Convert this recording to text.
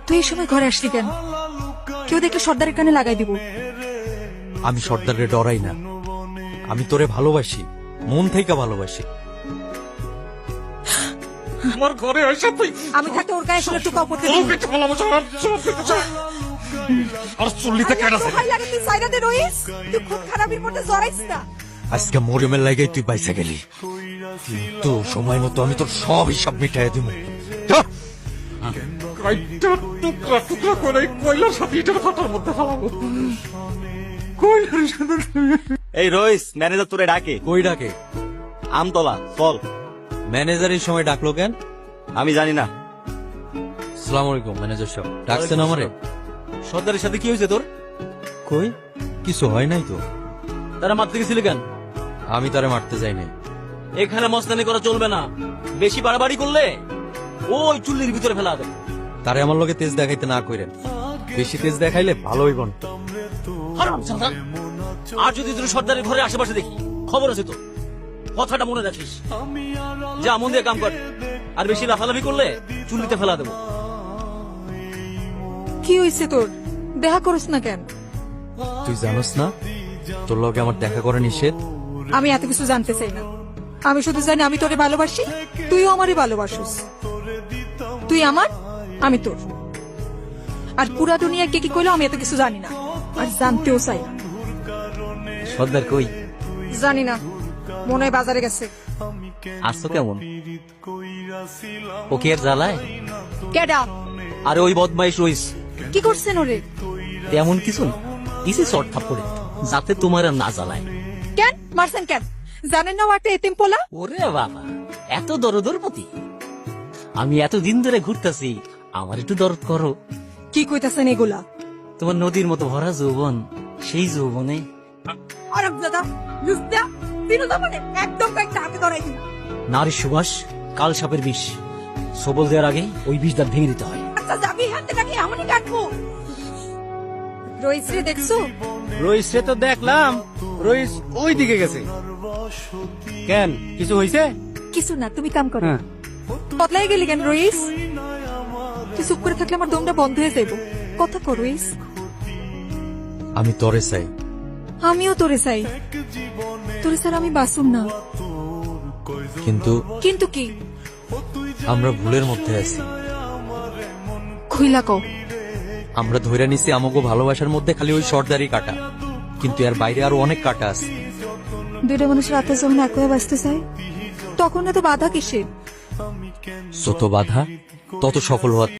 তুই এই সময় ঘরে আসলি কেন? কেউ দেখলে সর্দারের কানে লাগাই দিব। আমি সর্দারে ডরাই না, আমি তোরে ভালোবাসি, মন থেকে ভালোবাসি। আমার ঘরে এসে তুই আমি থাকতে ওর গায়ে শুনে টুকাও করতে দিবি। ওকে ভালোবাসা আর চুল্লিতে কেন আছে? ভাই লাগে তুই সাইডা দে রইস। তুই খুব খারাপের মধ্যে জড়াইস না। আজকে মরিয়মের লাগাই তুই বাইসা গেলি, কিন্তু সময় মতো আমি তোর সব হিসাব মিটাই দিব। কাইটা টুকরা টুকরা করে কয়লার সাথে ইটের ফাটার মধ্যে ফেলাবো। কয়লার সাথে এই রইস, ম্যানেজার তোরে ডাকে। কই ডাকে? আমতলা চল। ম্যানেজারের সময় ডাকলো কেন? আমি জানি না। আসসালামু আলাইকুম ম্যানেজার সাহেব, ডাকছেন আমারে? সর্দারের সাথে কি হয়েছে তোর? কই কিছু হয় নাই তো। তারা মারতে গেছিল কেন? আমি তারে মারতে যাই নাই। এখানে মস্তানি করা চলবে না, বেশি বাড়াবাড়ি করলে ওই চুল্লির ভিতরে ফেলা দেবে। তারে আমার লগে তেজ দেখাইতে না কইরেন, বেশি তেজ দেখাইলে ভালো হইব না। হারামজাদা! আর যদি তোর সর্দারের ঘরে আশেপাশে দেখি, খবর আছে তো, কথাটা মনে রাখিস। যা মন দিয়ে কাম কর, আর বেশি লাফালাফি করলে চুল্লিতে ফেলা দেবো। কি হইছে তোর? দেখা করছ না কেন? তুই জানোস না তোর লগে আমার দেখা করা নিষেধ? আমি এত কিছু জানতে চাই না। আমি শুধু জানি আমি তোরে ভালোবাসি, তুইও আমারই ভালোবাসিস। তুই আমার, আমি তোর। আর পুরা দুনিয়া কে কি কইলো আমি এত কিছু জানি না, আর জানতেও চাই না। সর্দার কই? জানি না, মনে হয় বাজারে গেছে। আসতো কেমন? ও কি আর জ্বালায়? কেডা? আরে ওই বদমাইশ রইস। কি করছেন ওরে? তেমন কিছু না, দিছে শর্ট থাপ্পড়ে, যাতে তোমার আর না জ্বালায়। কেন মারছেন কেন? জানেন না ও একটা এতিম পোলা? ওরে বাবা, এত দরদর প্রতি। আমি এত দিন ধরে ঘুরতেছি, আমার একটু দরদ করো। কি কইতাছেন এগুলা? তোমার নদীর মতো ভরা যৌবন, সেই যৌবনে আরব দাদা লুস্তা বিনোদন মানে একদম কয়েকটা হাতে ধরাই দিন। নারী সুবাস, কাল সাপের বিষ। সবল দেওয়ার আগে ওই বিষ দাঁত ভেঙে দিতে হয়। আচ্ছা যাবি হাতে নাকি এমনই কাটবো? রইস রে দেখছো? রইসে তো দেখলাম, রইস ওই দিকে গেছে। কেন কিছু হইছে? কিছু না, তুমি কাম করো। বদলাই গেলি কেন রইস? তুই চুপ করে থাকলে আমার দমটা বন্ধ হয়ে যাইব। কথা কর রইস। আমি তরে চাই। আমিও তোরে চাই, তোরে স্যার আমি বাসুম না। কিন্তু কিন্তু কি? আমরা ভুলের মধ্যে আছি। খুইলা কও। আমরা ধইরা নিছি আমাগো ভালোবাসার মধ্যে খালি ওই সর্দারি কাটা, কিন্তু এর বাইরে আরো অনেক কাটা আছে। দুইটা মানুষ রাতে যখন এক হয়ে বাঁচতে চায়, তখন এত বাধা কিসের? যত বাধা তত সফল হওয়া